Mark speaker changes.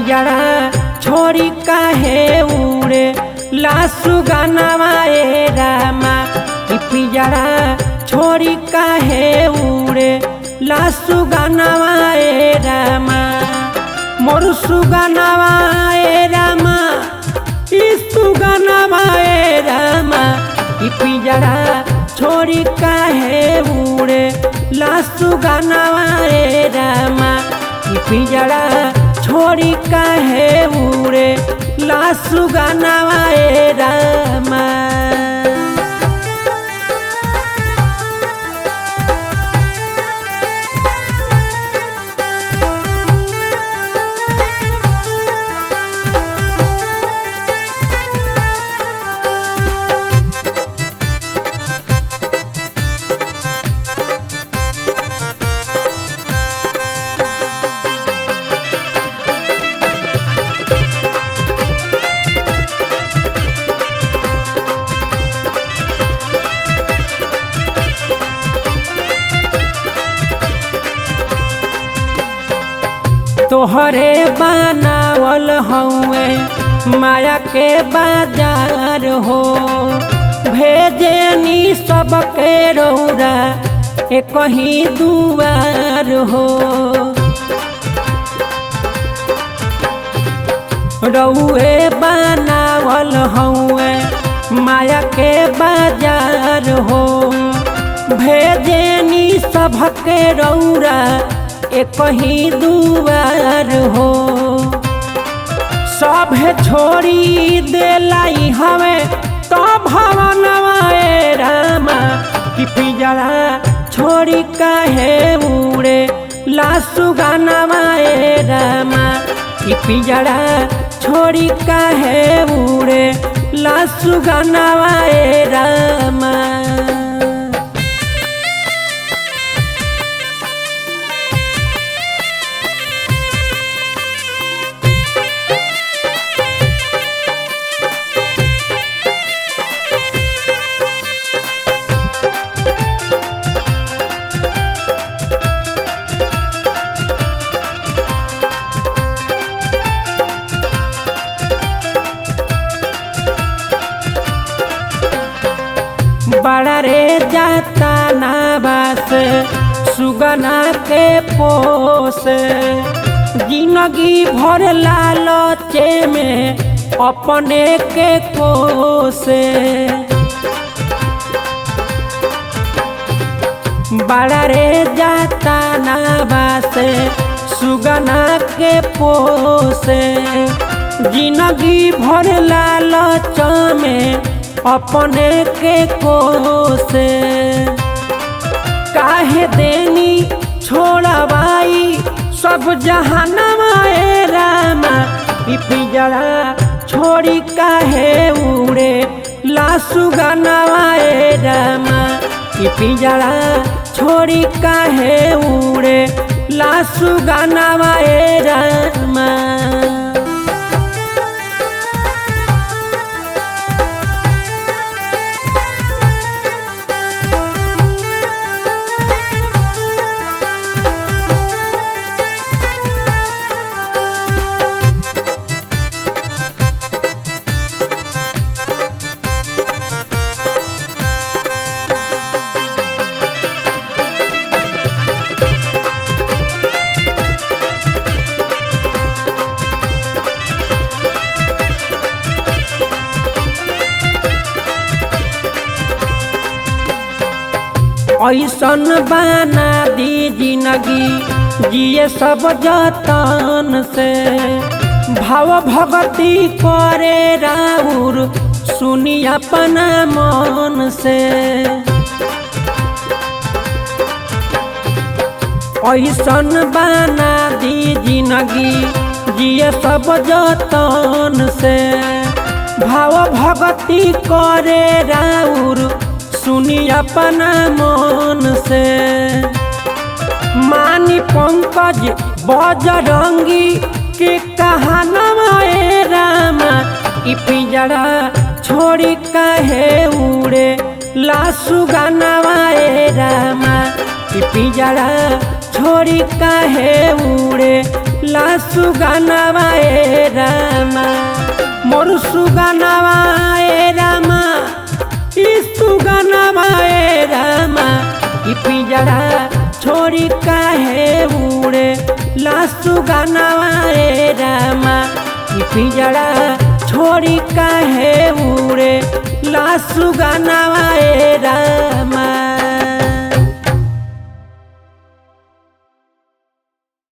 Speaker 1: पिंजरा छोड़ी काहे उड़े लासु गानावा ए रामा कि पिंजरा छोड़ी काहे उड़े लासु गानावा ए रामा मोर सुगानावा ए रामा इस्तु गानावा ए रामा कि पिंजरा छोड़ी काहे उड़े लासु गानावा ए रामा कि पिंजरा छोड़ी काहे उड़े लासु गानावा ए रामा। तोहरे बनावल हउए माया के बाजार हो भेजेनी सबके रौरा एक ही दुआर हो रउए बनावल हउए माया के बाजार हो भेजेनी सबके रौरा एक ही दुआर हो सभे छोड़ी देलाई हवे तो भवनवा ए रामा कि पिंजरा छोड़ी काहे उड़े लासु गानावा ए रामा कि पिंजरा छोड़ी काहे उड़े लासु गानावा ए रामा। बड़ा रे जाता ना बास सुगना के पोस जिंदगी भर लालचे में अपने के कोसे बड़ा रे जाता ना बास सुगना के पोस जिंदगी भर लालच में अपने के कोसे काहे देनी छोड़वाई सब जहानवा ए रामा कि पिंजरा छोड़ी काहे उड़े लासु गानावा ए रामा कि पिंजरा छोड़ी काहे उड़े लासु गानावा ए रामा। ऐसन बना दी जिंदगी जिए सब जतन से भाव भगती करे राउर सुनी अपना मन से ऐसन बना दी जिंदगी जिए सब जतन से भाव भगती करे राउर सुनी अपना मन से मानी पंकज बजरंगी के कहानवा ए रामा कि पिंजरा छोड़ी काहे उड़े लासु गानावा ए रामा कि पिंजरा छोड़ी काहे उड़े ला सुगनवा ए रामा मोर सुगनवा ए रामा ई सुगनवा ए रामा ई पिंजरा छोड़ी काहे उड़े ला सुगनवा ए रामा ई पिंजरा छोड़ी काहे उड़े ला सुगनवा ए रामा।